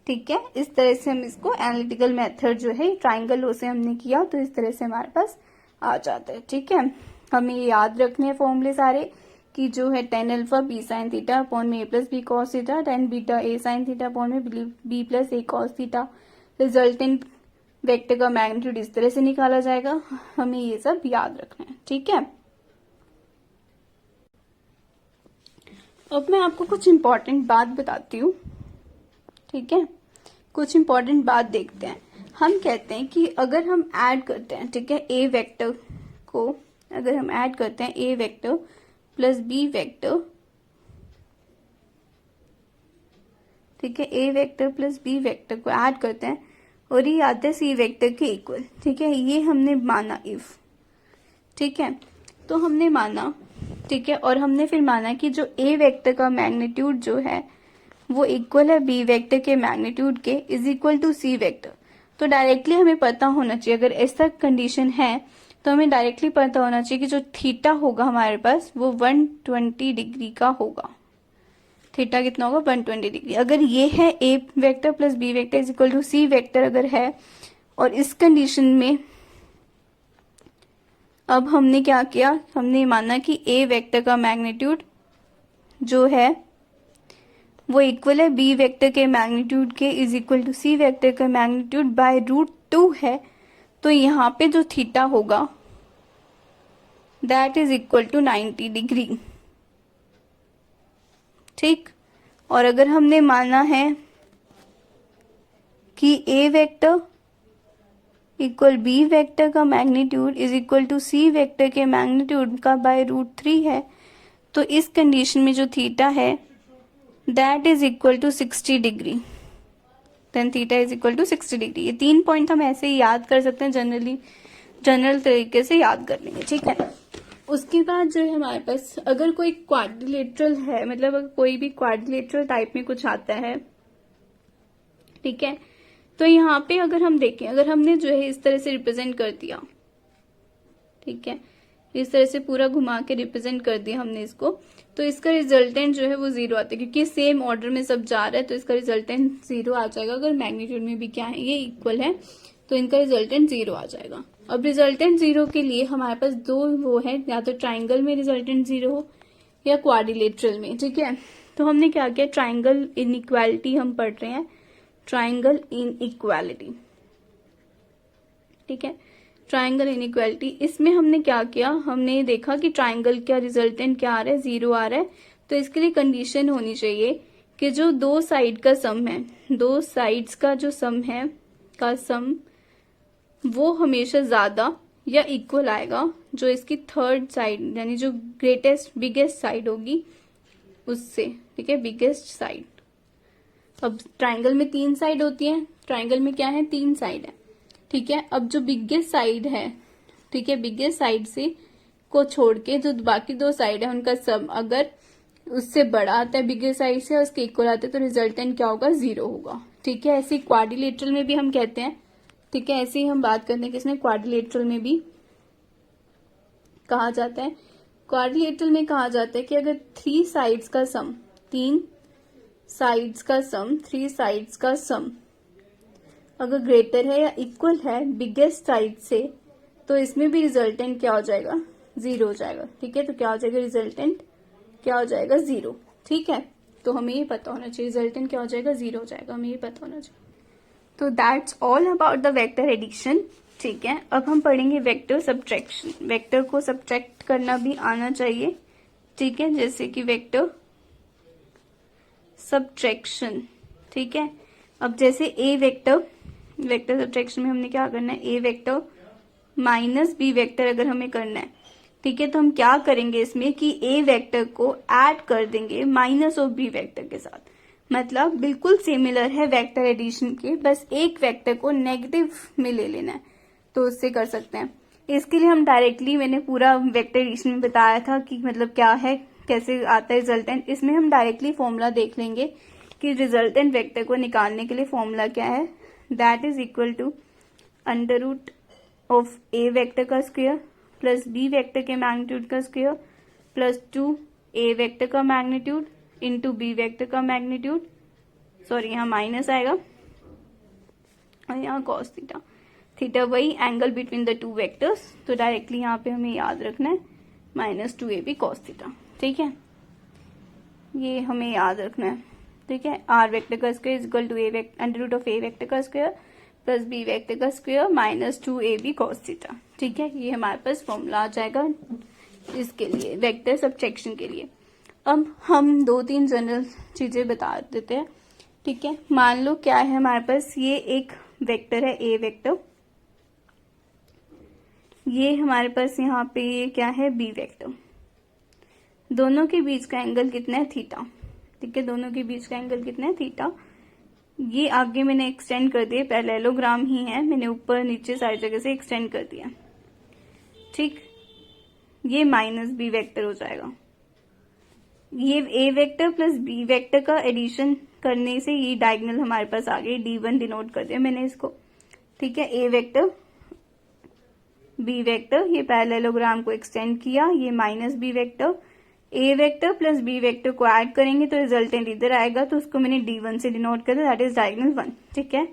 ठीक है, इस तरह से हम इसको एनालिटिकल मेथड जो है ट्राइंगल लो से हमने किया, तो इस तरह से हमारे पास आ जाता है। ठीक है, हमें ये याद रखने हैं फॉर्मूले सारे कि जो है tan alpha B sine theta upon में A plus B cos theta, tan beta A sine theta upon में B plus A cos theta. Resultant vector का मैग्नीट्यूड इस तरह से निकाला जाएगा, हमें ये सब याद रखना है। ठीक है, अब मैं आपको कुछ इंपॉर्टेंट बात बताती हूँ। ठीक है, कुछ इंपॉर्टेंट बात देखते हैं। हम कहते हैं कि अगर हम ऐड करते हैं, ठीक है, ए वेक्टर को अगर हम ऐड करते हैं ए वेक्टर प्लस बी वेक्टर, ठीक है, A vector plus B vector को ऐड करते हैं और ये आता है सी वेक्टर के इक्वल। ठीक है, ये हमने माना इफ। ठीक है, तो हमने माना ठीक है। और हमने फिर माना कि जो ए वेक्टर का मैग्नीट्यूड जो है वो इक्वल है बी वेक्टर के मैग्नीट्यूड के is equal to C vector. तो डायरेक्टली हमें पता होना चाहिए, अगर ऐसा कंडीशन है तो हमें डायरेक्टली पता होना चाहिए कि जो थीटा होगा हमारे पास वो 120 डिग्री का होगा। थीटा कितना होगा? 120 डिग्री। अगर ये है A vector plus B vector is equal to C vector अगर है, और इस कंडीशन में अब हमने क्या किया, हमने माना कि ए वेक्टर का मैग्नीट्यूड जो है वो इक्वल है बी वेक्टर के मैग्नीट्यूड के is equal to C vector का मैग्नीट्यूड बाय √2 है। तो यहाँ पे जो थीटा होगा that is equal to 90 degree. ठीक। और अगर हमने माना है कि A vector equal B vector का magnitude is equal to C vector के मैग्नीट्यूड का बाय √3 है, तो इस कंडीशन में जो थीटा है that is equal to 60 degree. Then theta is equal to 60 degree. ये 3 पॉइंट हम ऐसे ही याद कर सकते हैं, जनरल तरीके से याद कर लेंगे। ठीक है। उसके बाद जो है हमारे पास अगर कोई क्वाड्रिलेटरल है, मतलब अगर कोई भी क्वाड्रिलेटरल टाइप में कुछ आता है, ठीक है, तो यहाँ पे अगर हम देखें, अगर हमने जो है इस तरह से रिप्रेजेंट कर दिया, ठीक है, इस तरह से पूरा घुमा के रिप्रेजेंट कर दिया हमने इसको, तो इसका रिजल्टेंट जो है वो 0 आता है, क्योंकि सेम ऑर्डर में सब जा रहा है तो इसका रिजल्टेंट 0 आ जाएगा। अगर मैग्नीट्यूड में भी क्या है, ये इक्वल है, तो इनका रिजल्टेंट 0 आ जाएगा। अब रिजल्टेंट 0 के लिए हमारे पास दो वो है, या तो ट्राइंगल में रिजल्टेंट 0 हो या क्वाड्रिलेटरल में। ठीक है। तो हमने क्या किया, ट्राइंगल इनइक्वालिटी हम पढ़ रहे हैं, ट्राइंगल इनइक्वालिटी। ठीक है, ट्राइंगल इनइक्वालिटी। इसमें हमने क्या किया, हमने देखा कि ट्राइंगल का रिजल्टेंट क्या आ रहा है, 0 आ रहा है। तो इसके लिए कंडीशन होनी चाहिए कि जो दो साइड का सम है, दो साइड्स का जो सम है का सम वो हमेशा ज्यादा या इक्वल आएगा जो इसकी थर्ड साइड यानी जो ग्रेटेस्ट बिगेस्ट साइड होगी उससे। ठीक है, बिगेस्ट साइड। अब ट्राइंगल में 3 साइड होती है, ट्राइंगल में क्या है, 3 साइड है। ठीक है। अब जो बिगेस्ट साइड है, ठीक है, बिगेस्ट साइड से को छोड़ के जो बाकी 2 साइड है उनका सम अगर उससे बड़ा आता है बिगेस्ट साइड से और उसके इक्वल आता है तो रिजल्टेंट क्या होगा, 0 होगा। ठीक है। ऐसे क्वाड्रिलेटरल में भी हम कहते हैं। ठीक है, ऐसे ही हम बात करते हैं कि इसमें क्वाड्रिलेटरल में भी कहा जाता है, क्वाड्रिलेटरल में कहा जाता है कि अगर 3 साइड्स का सम, 3 साइड्स का सम, 3 साइड्स का सम अगर ग्रेटर है या इक्वल है बिगेस्ट साइड से, तो इसमें भी रिजल्टेंट क्या हो जाएगा, 0 हो जाएगा। ठीक है, तो क्या हो जाएगा, रिजल्टेंट क्या हो जाएगा, 0। ठीक है, तो हमें ये पता होना चाहिए रिजल्टेंट क्या हो जाएगा, 0 हो जाएगा, हमें ये पता होना चाहिए। तो that's all about the vector addition. ठीक है, अब हम पढ़ेंगे वेक्टर सब्ट्रैक्शन। वेक्टर को सब्ट्रैक्ट करना भी आना चाहिए। ठीक है, जैसे कि वेक्टर सब्ट्रैक्शन। ठीक है, अब जैसे ए वेक्टर, वेक्टर सब्ट्रैक्शन में हमने क्या करना है, A vector minus B vector अगर हमें करना है, ठीक है, तो हम क्या करेंगे इसमें कि ए वेक्टर को ऐड कर देंगे माइनस ऑफ बी वेक्टर के साथ। मतलब बिल्कुल सिमिलर है वेक्टर एडिशन के, बस एक वेक्टर को नेगेटिव में ले लेना है, तो उससे कर सकते हैं। इसके लिए हम डायरेक्टली, मैंने पूरा वेक्टर एडिशन में बताया था कि मतलब क्या है, कैसे आता है रिजल्टेंट। इसमें हम डायरेक्टली फॉर्मूला देख लेंगे कि रिजल्टेंट वेक्टर को निकालने के लिए फॉर्मूला क्या है, that is equal to under root of A vector का स्क्वायर प्लस बी वेक्टर के मैग्नीट्यूड का स्क्वायर प्लस 2 ए वेक्टर का मैग्नीट्यूड इंटू बी वेक्टर का मैग्नीट्यूड, सॉरी यहाँ माइनस आएगा और यहाँ कॉस थीटा। थीटा वही एंगल बिटवीन द 2 वेक्टर्स, तो डायरेक्टली यहाँ पे हमें याद रखना है -2ab कॉस थीटा। ठीक है, ये हमें याद रखना है। ठीक है, आर वेक्टर का square is equal to A vector under root of A vector का स्क्वायर प्लस बी वेक्टर का स्क्वायर -2ab कॉस थीटा। ठीक है, ये हमारे पास फॉर्मूला आ जाएगा इसके लिए, वेक्टर सब्ट्रैक्शन के लिए। अब हम 2-3 जनरल चीजें बता देते हैं। ठीक है, मान लो क्या है हमारे पास, ये एक वेक्टर है ए वेक्टर, ये हमारे पास यहाँ पे ये क्या है, बी वेक्टर। दोनों के बीच का एंगल कितना है, थीटा। ठीक है, दोनों के बीच का एंगल कितना है, थीटा। ये आगे मैंने एक्सटेंड कर दिया, पैरेललोग्राम ही है, मैंने ऊपर नीचे सारी जगह से एक्सटेंड कर दिया। ठीक, ये माइनस बी वेक्टर हो जाएगा। ये ए वेक्टर प्लस बी वेक्टर का एडिशन करने से ये डायगोनल हमारे पास आ गई, D1 डिनोट कर दिया मैंने इसको। ठीक है, ए वेक्टर बी वेक्टर, ये पैरेललोग्राम को एक्सटेंड किया, ये minus B vector, A vector plus B vector को ऐड करेंगे तो रिजल्टेंट इधर आएगा, तो उसको मैंने D1 से डिनोट कर दिया, दैट इज डायगोनल 1। ठीक है,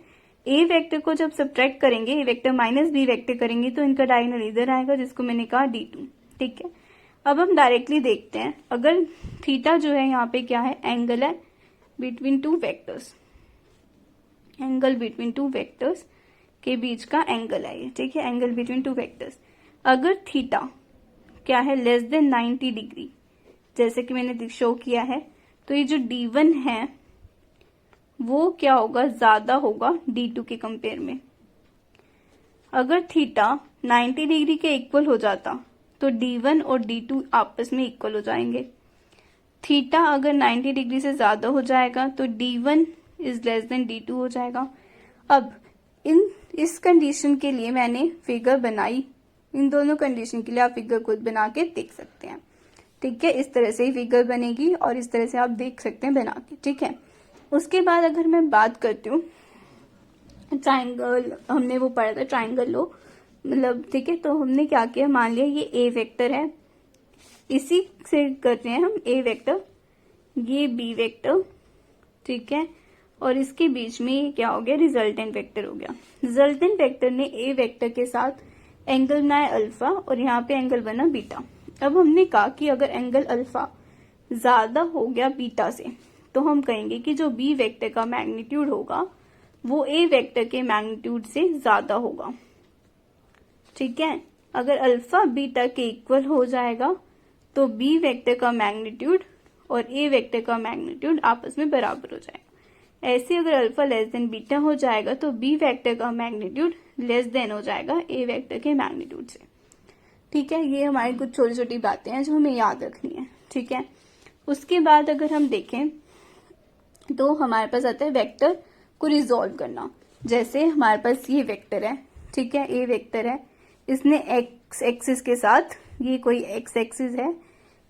ए वेक्टर को जब सब्ट्रैक्ट करेंगे, A vector minus B vector करेंगे तो इनका डायगोनल इधर आएगा, जिसको मैंने कहा D2। ठीक है, अब हम डायरेक्टली देखते हैं, अगर थीटा जो है यहाँ पे क्या है, एंगल है between two vectors, angle between two vectors के बीच का एंगल है ये। ठीक है, एंगल बिटवीन टू वेक्टर्स, अगर थीटा क्या है लेस देन 90 डिग्री, जैसे कि मैंने शो किया है, तो ये जो D1 है वो क्या होगा, ज्यादा होगा D2 के कंपेयर में। अगर थीटा 90 डिग्री के इक्वल हो जाता तो D1 और D2 आपस में इक्वल हो जाएंगे। थीटा अगर 90 डिग्री से ज्यादा हो जाएगा तो D1 is less than D2 हो जाएगा। अब इस कंडीशन के लिए मैंने फिगर बनाई, इन दोनों कंडीशन के लिए आप फिगर खुद बना के देख सकते हैं। ठीक है, इस तरह से ही फिगर बनेगी और इस तरह से आप देख सकते हैं बना के। ठीक है, उसके बाद अगर मैं बात करती हूँ ट्राइंगल, हमने वो पढ़ा था ट्राइंगल लो, मतलब ठीक है, तो हमने क्या किया, मान लिया ये ए वेक्टर है, इसी से करते हैं हम ए वेक्टर, ये बी वेक्टर, ठीक है, और इसके बीच में ये क्या हो गया, रिजल्टेंट वेक्टर हो गया। रिजल्टेंट वेक्टर ने ए वेक्टर के साथ एंगल बनाया अल्फा और यहाँ पे एंगल बना बीटा। अब हमने कहा कि अगर एंगल अल्फा ज्यादा हो गया बीटा से तो हम कहेंगे कि जो बी वेक्टर का मैग्नीट्यूड होगा वो ए वेक्टर के मैग्नीट्यूड से ज्यादा होगा। ठीक है, अगर अल्फा बीटा के इक्वल हो जाएगा तो बी वेक्टर का मैग्नीट्यूड और ए वेक्टर का मैग्नीट्यूड आपस में बराबर हो जाएगा। ऐसे अगर अल्फा लेस देन बीटा हो जाएगा तो बी वेक्टर का मैग्नीट्यूड लेस देन हो जाएगा ए वेक्टर के मैग्नीट्यूड से। ठीक है, ये हमारी कुछ छोटी छोटी बातें हैं जो हमें याद रखनी है। ठीक है, उसके बाद अगर हम देखें तो हमारे पास आता है वेक्टर को रिजोल्व करना। जैसे हमारे पास ये वेक्टर है, ठीक है, ए वेक्टर है, इसने एक्स एक्सिस के साथ, ये कोई एक्स एक्सिस है,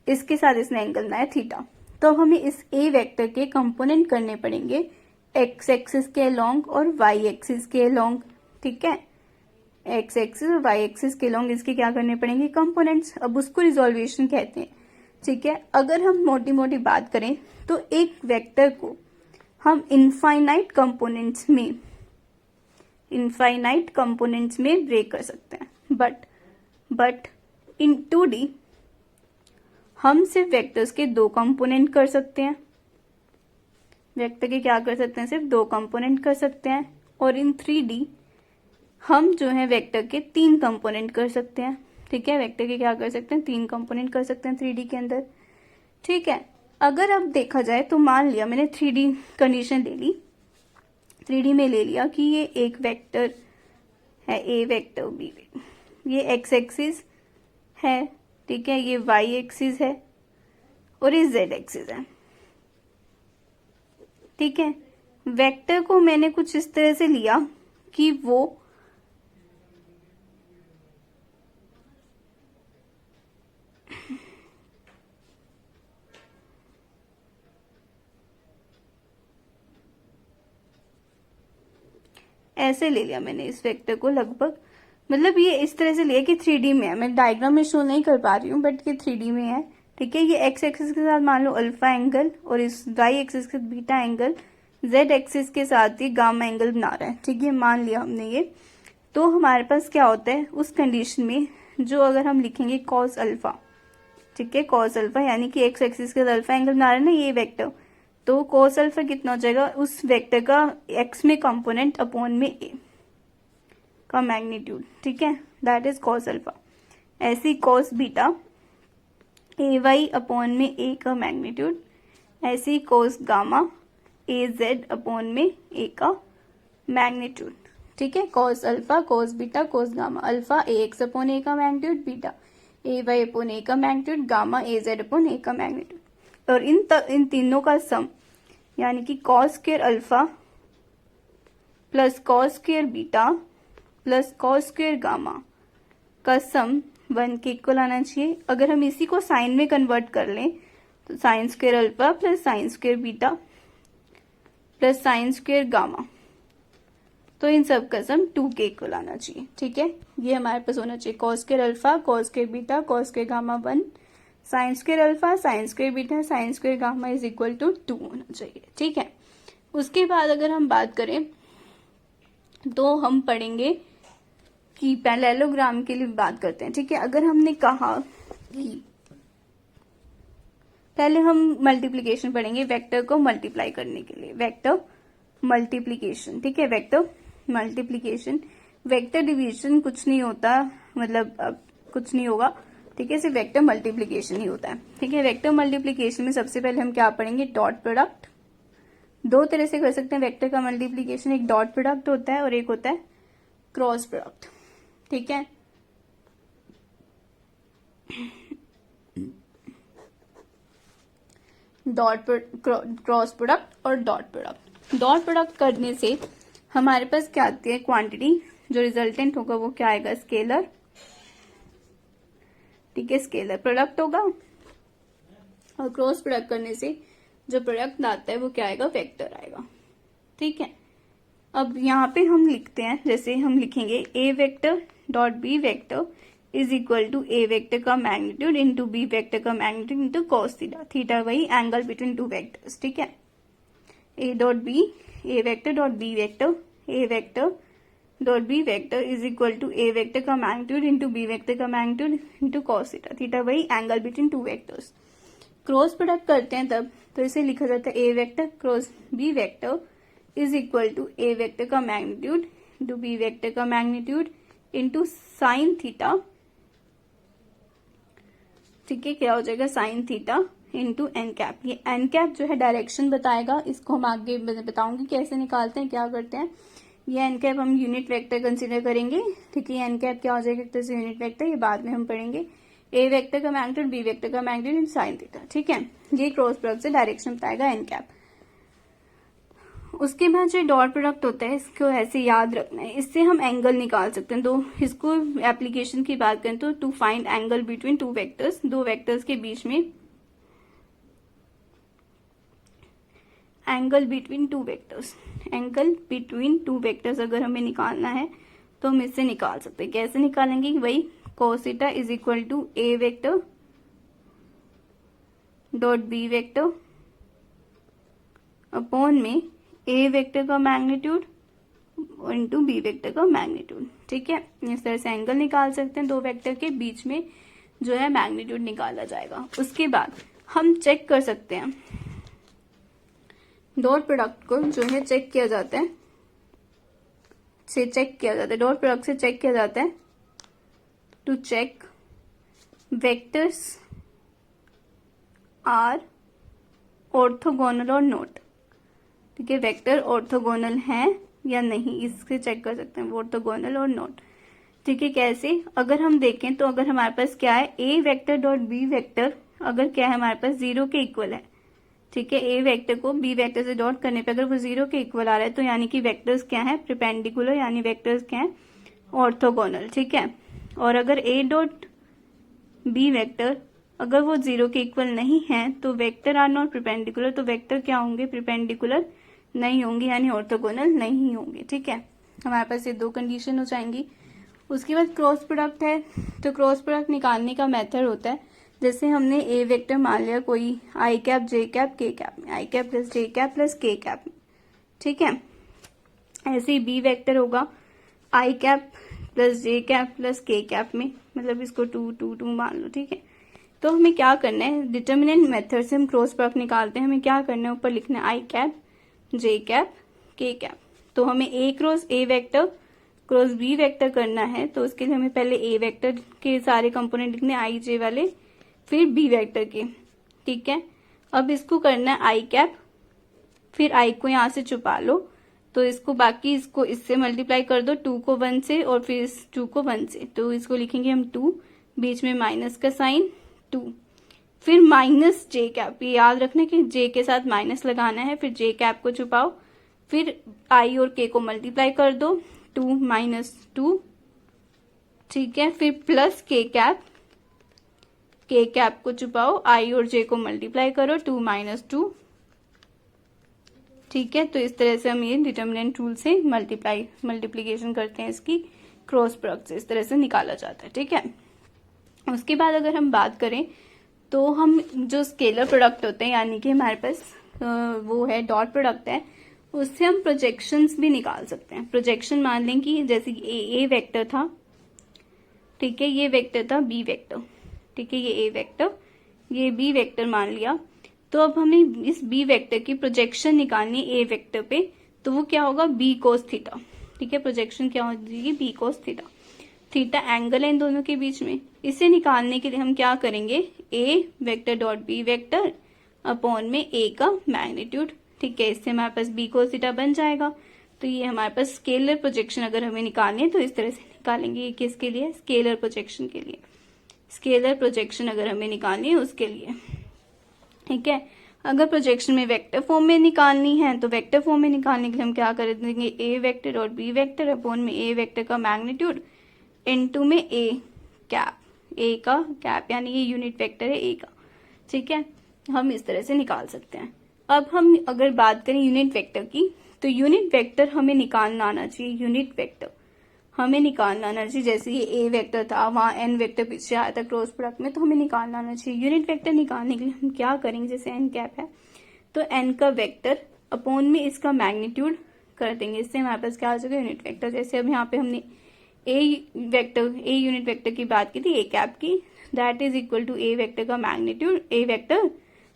इसके साथ इसने एंगल बनाया थीटा, तो हमें इस ए वेक्टर के कंपोनेंट करने पड़ेंगे एक्स एक्सिस के अलोंग और वाई एक्सिस के अलोंग। ठीक है, एक्स एक्सिस और वाई एक्सिस के अलोंग इसके क्या करने पड़ेंगे, कंपोनेंट्स। अब उसको रिजोल्वेशन कहते हैं। ठीक है, अगर हम मोटी मोटी बात करें तो एक वेक्टर को हम इनफाइनाइट कंपोनेंट्स में ब्रेक कर सकते हैं, बट इन 2D हम सिर्फ वेक्टर्स के 2 कंपोनेंट कर सकते हैं। वेक्टर के क्या कर सकते हैं, सिर्फ 2 कंपोनेंट कर सकते हैं। और इन 3D हम जो है वेक्टर के 3 कंपोनेंट कर सकते हैं। ठीक है, वेक्टर के क्या कर सकते हैं, 3 कंपोनेंट कर सकते हैं 3D के अंदर। ठीक है, अगर अब देखा जाए तो मान लिया मैंने 3D कंडीशन ले ली, 3D में ले लिया कि ये एक वेक्टर है ए वेक्टर बी, ये एक्स एक्सिस है, ठीक है, ये वाई एक्सिस है और ये जेड एक्सिस है। ठीक है, वेक्टर को मैंने कुछ इस तरह से लिया कि वो ऐसे ले लिया मैंने इस वेक्टर को, लगभग मतलब ये इस तरह से लिया कि 3D में है, मैं डायग्राम में शो नहीं कर पा रही हूँ बट ये 3D में है। ठीक है, ये एक्स एक्सिस के साथ मान लो अल्फा एंगल और इस वाई एक्सिस के बीटा एंगल, जेड एक्सिस के साथ ही गामा एंगल बना रहा है। ठीक है, मान लिया हमने ये। तो हमारे पास क्या होता है उस कंडीशन में, जो अगर हम लिखेंगे कॉस अल्फा, ठीक है, कॉस अल्फा यानी कि एक्स एक्सिस के साथ अल्फा एंगल बना रहा है ना ये वेक्टर, तो कॉस अल्फा कितना हो जाएगा, उस वेक्टर का एक्स में कंपोनेंट अपॉन में ए का मैग्नीट्यूड। ठीक है, दैट इज कॉस अल्फा। ऐसी cos beta A Y upon में ए का मैग्नीट्यूड, ऐसी cos gamma A Z upon में ए का मैग्नीट्यूड। ठीक है, cos alpha cos beta cos gamma, alpha A X upon A का magnitude, beta A Y upon A का magnitude, gamma A Z upon A का magnitude. और इन तीनों का सम यानी कि cos square alpha plus cos square beta plus cos square gamma का सम 1 के इक्वल आना चाहिए। अगर हम इसी को साइन में कन्वर्ट कर लें तो sign square alpha plus sign square beta plus sign square gamma, तो इन सब का सम 2 के इक्वल आना चाहिए। ठीक है, ये हमारे पास होना चाहिए cos square alpha cos square beta cos square gamma 1, sine square alpha sine square beta sine square gamma is equal to 2 होना चाहिए। ठीक है, उसके बाद अगर हम बात करें तो हम पढ़ेंगे कि पैरेललोग्राम के लिए बात करते हैं। ठीक है, अगर हमने कहा कि पहले हम मल्टीप्लिकेशन पढ़ेंगे वेक्टर को मल्टीप्लाई करने के लिए, वेक्टर मल्टीप्लिकेशन। ठीक है, वेक्टर मल्टीप्लिकेशन, वेक्टर डिवीजन कुछ नहीं होता, मतलब कुछ नहीं होगा। ठीक है, सिर्फ वेक्टर मल्टीप्लिकेशन ही होता है। ठीक है, वेक्टर मल्टीप्लिकेशन में सबसे पहले हम क्या पढ़ेंगे, डॉट प्रोडक्ट। दो तरह से कर सकते हैं वेक्टर का मल्टीप्लिकेशन, एक डॉट प्रोडक्ट होता है और एक होता है क्रॉस प्रोडक्ट। ठीक है, क्रॉस प्रोडक्ट और डॉट प्रोडक्ट। डॉट प्रोडक्ट करने से हमारे पास क्या आती है क्वांटिटी, जो रिजल्टेंट होगा वो क्या आएगा, स्केलर। ठीक है, स्केलर प्रोडक्ट होगा। और क्रॉस प्रोडक्ट करने से जो प्रोडक्ट आता है वो क्या आएगा, वेक्टर आएगा। ठीक है, अब यहाँ पे हम लिखते हैं, जैसे हम लिखेंगे A vector dot B vector is equal to A vector का मैग्नीट्यूड इंटू बी वेक्टर का magnitude into cos theta. Theta वही एंगल बिटवीन टू वेक्टर्स। ठीक है, A dot B, A vector dot B vector, A vector dot B vector is equal to A vector का magnitude into B vector का magnitude into cos theta. Theta वही angle between two vectors. Cross product करते हैं तब तो इसे लिखा जाता है A vector cross B vector is equal to A vector का मैग्नीट्यूड इंटू बी वेक्टर का मैग्नीट्यूड इंटू साइन थीटा। ठीक है, क्या हो जाएगा, sine theta into N cap. ये एन कैप जो है डायरेक्शन बताएगा, इसको हम आगे बताऊंगी कैसे निकालते हैं, क्या करते हैं। ये एन कैप हम यूनिट वेक्टर कंसीडर करेंगे। ठीक है, एन कैप क्या हो जाएगा, एक तरह से यूनिट वेक्टर, ये बाद में हम पढ़ेंगे। ए वेक्टर का मैग्नीट्यूड बी वेक्टर का मैग्नीट्यूड इन साइन थीटा। ठीक है, ये क्रॉस प्रोडक्ट से डायरेक्शन बताएगा एन कैप। उसके बाद जो डॉट प्रोडक्ट होता है इसको ऐसे याद रखना है, इससे हम एंगल निकाल सकते हैं। तो इसको एप्लीकेशन की बात करें तो to find angle between two vectors, दो वेक्टर्स के बीच में angle between two vectors, angle between two vectors अगर हमें निकालना है तो हम इससे निकाल सकते हैं। कैसे निकालेंगे, वही cos theta is equal to A vector dot B vector upon में ए वेक्टर का मैग्नीट्यूड इंटू बी वेक्टर का मैग्नीट्यूड। ठीक है, इस तरह से एंगल निकाल सकते हैं, दो वेक्टर के बीच में जो है मैग्नीट्यूड निकाला जाएगा। उसके बाद हम चेक कर सकते हैं, डॉट प्रोडक्ट को जो है चेक किया जाता है, डॉट प्रोडक्ट से चेक किया जाता है to check vectors are orthogonal और नॉट। ठीक है, वेक्टर ऑर्थोगोनल है या नहीं, इससे चेक कर सकते हैं ऑर्थोगोनल और नॉट। ठीक है, कैसे, अगर हम देखें तो अगर हमारे पास क्या है, A vector dot B vector अगर क्या है हमारे पास 0 के इक्वल है। ठीक है, ए वेक्टर को बी वेक्टर से डॉट करने पे अगर वो 0 के इक्वल आ रहा है तो यानी कि वेक्टर्स क्या है, परपेंडिकुलर, यानी वेक्टर्स क्या है, ऑर्थोगोनल। ठीक है, और अगर ए डॉट बी वेक्टर अगर वो 0 के इक्वल नहीं है तो वेक्टर आर नॉट परपेंडिकुलर, तो वेक्टर क्या होंगे, परपेंडिकुलर नहीं होंगे, यानी ऑर्थोगोनल नहीं होंगे। ठीक है, हमारे पास ये दो कंडीशन हो जाएंगी। उसके बाद क्रॉस प्रोडक्ट है, तो क्रॉस प्रोडक्ट निकालने का मेथड होता है, जैसे हमने ए वेक्टर मान लिया कोई आई cap J cap K cap में, आई कैप प्लस जे कैप प्लस के कैप में। ठीक है, ऐसे ही बी वेक्टर होगा आई कैप प्लस जे कैप प्लस के कैप में, मतलब इसको 2 2 2 मान लो। ठीक है, तो हमें क्या करना है, डिटर्मिनेंट मेथड से हम क्रॉस प्रोडक्ट निकालते हैं। हमें क्या करना है, ऊपर लिखना है I cap J cap K cap. तो हमें A cross A vector cross B vector करना है, तो उसके लिए हमें पहले ए वेक्टर के सारे कंपोनेंट लिखने आई जे वाले, फिर बी वेक्टर के। ठीक है, अब इसको करना है आई कैप, फिर आई को यहां से छुपा लो, तो इसको बाकी इसको इससे मल्टीप्लाई कर दो, 2 को 1 से और फिर इस 2 को 1 से, तो इसको लिखेंगे हम 2, बीच में माइनस का साइन 2, फिर माइनस जे कैप, ये याद रखना कि जे के साथ माइनस लगाना है, फिर जे कैप को छुपाओ, फिर आई और के को मल्टीप्लाई कर दो, 2 - 2। ठीक है, फिर प्लस के कैप को छुपाओ, आई और जे को मल्टीप्लाई करो, 2 - 2। ठीक है, तो इस तरह से हम ये डिटर्मिनेंट रूल से मल्टीप्लीकेशन करते हैं, इसकी क्रॉस प्रोडक्ट से इस तरह से निकाला जाता है। ठीक है, उसके बाद अगर हम बात करें तो हम जो स्केलर प्रोडक्ट होते हैं, यानी कि हमारे पास वो है डॉट प्रोडक्ट है, उससे हम प्रोजेक्शंस भी निकाल सकते हैं। प्रोजेक्शन मान लें कि जैसे ए वेक्टर था, ठीक है, ये वेक्टर था बी वेक्टर, ठीक है, ये ए वेक्टर, ये बी वेक्टर मान लिया। तो अब हमें इस बी वेक्टर की प्रोजेक्शन निकालनी है ए वेक्टर पे, तो वो क्या होगा, बी कोस थीटा। ठीक है, प्रोजेक्शन क्या हो जाएगी, B cos theta. Theta angle है इन दोनों के बीच में। इसे निकालने के लिए हम क्या करेंगे, A vector dot B vector upon में ए का मैग्नीट्यूड। ठीक है, इससे हमारे पास बी कोस थीटा बन जाएगा। तो ये हमारे पास स्केलर प्रोजेक्शन अगर हमें निकालनी है तो इस तरह से निकालेंगे। ये किसके लिए, स्केलर प्रोजेक्शन के लिए। स्केलर प्रोजेक्शन अगर हमें निकालनी है उसके लिए। ठीक है, अगर प्रोजेक्शन में वेक्टर फॉर्म में निकालनी है तो वेक्टर फॉर्म में निकालने के लिए हम क्या कर देंगे, ए वेक्टर और बी वेक्टर अपॉन में ए वेक्टर का मैग्नीट्यूड इनटू में ए कैप। ए का कैप यानी ये यूनिट वेक्टर है ए का। ठीक है, हम इस तरह से निकाल सकते हैं। अब हम अगर बात करें यूनिट वेक्टर की, तो यूनिट वेक्टर हमें निकालना आना चाहिए। यूनिट वेक्टर हमें निकालना आना चाहिए, जैसे ये ए वेक्टर था, वहां एन वेक्टर पीछे आया था क्रॉस प्रोडक्ट में, तो हमें निकालना आना चाहिए। यूनिट वेक्टर निकालने के लिए हम क्या करेंगे, जैसे एन कैप है तो एन का वेक्टर अपॉन में इसका मैग्नीट्यूड कर देंगे। इससे हमारे पास क्या हो जाएगा, यूनिट वेक्टर। जैसे अब यहाँ पे हमने ए यूनिट वेक्टर की बात की थी, ए कैप की, that is equal to A vector का मैग्नीट्यूड, ए वेक्टर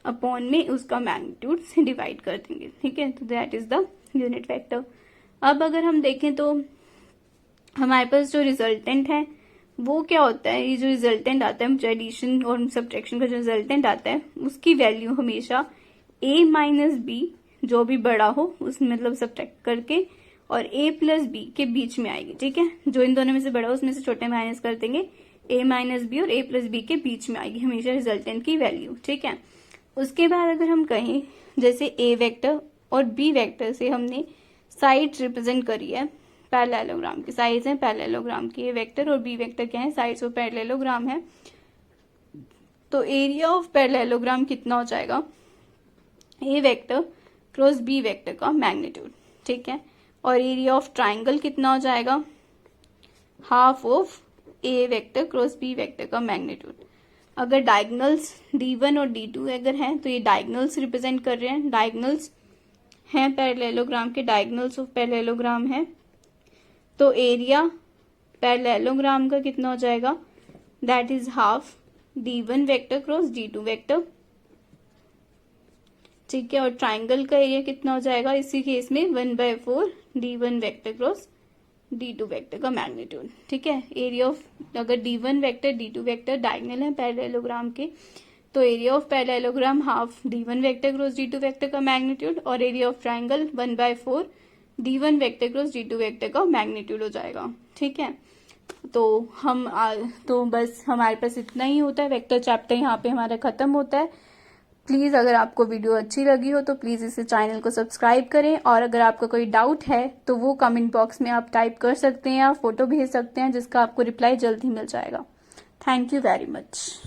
अपॉन में उसका मैग्नीट्यूड से डिवाइड कर देंगे। ठीक है, तो that is the unit vector. अब अगर हम देखें तो हमारे पास जो रिजल्टेंट है वो क्या होता है, ये जो रिजल्टेंट आता है, जो एडिशन और सब्ट्रैक्शन का जो रिजल्टेंट आता है उसकी वैल्यू हमेशा a माइनस बी, जो भी बड़ा हो उस मतलब सब्ट्रैक्ट करके, और a प्लस बी के बीच में आएगी। ठीक है, जो इन दोनों में से बड़ा हो उसमें से छोटे माइनस कर देंगे, a माइनस बी और a प्लस बी के बीच में आएगी हमेशा रिजल्टेंट की वैल्यू। ठीक है, उसके बाद अगर हम कहें जैसे a वेक्टर और b वेक्टर से हमने साइड रिप्रेजेंट करी है पैरेललोग्राम की, साइड्स हैं पैरेललोग्राम की, ए वेक्टर और बी वेक्टर क्या है, साइड्स ऑफ पैरेललोग्राम है। तो एरिया ऑफ पैरेललोग्राम कितना हो जाएगा, A vector cross B vector का मैग्नीट्यूड। ठीक है, और एरिया ऑफ ट्राइंगल कितना हो जाएगा, half of A vector cross B vector का मैग्नीट्यूड। अगर डायगोनल्स D1 और D2 अगर हैं तो ये डायगोनल्स रिप्रेजेंट कर रहे हैं, डायगोनल्स हैं पैरेललोग्राम के, डायगोनल्स ऑफ पैरेललोग्राम है। तो एरिया पैरेललोग्राम का कितना हो जाएगा, that is half D1 vector cross D2 vector. ठीक है, और ट्राइंगल का एरिया कितना हो जाएगा इसी केस में, 1/4 D1 vector cross D2 vector का मैग्नीट्यूड। ठीक है, एरिया ऑफ अगर D1 vector D2 vector diagonal है पैरेललोग्राम के, तो area of parallelogram half D1 vector cross D2 vector का मैग्नीट्यूड, और area of triangle 1/4 D1 vector cross D2 vector का मैग्नीट्यूड हो जाएगा। ठीक है, तो बस हमारे पास इतना ही होता है। वेक्टर चैप्टर यहाँ पे हमारा खत्म होता है। प्लीज अगर आपको वीडियो अच्छी लगी हो तो प्लीज इसे चैनल को सब्सक्राइब करें, और अगर आपका कोई डाउट है तो वो कमेंट बॉक्स में आप टाइप कर सकते हैं या फोटो भेज सकते हैं, जिसका आपको रिप्लाई जल्द ही मिल जाएगा। Thank you very much.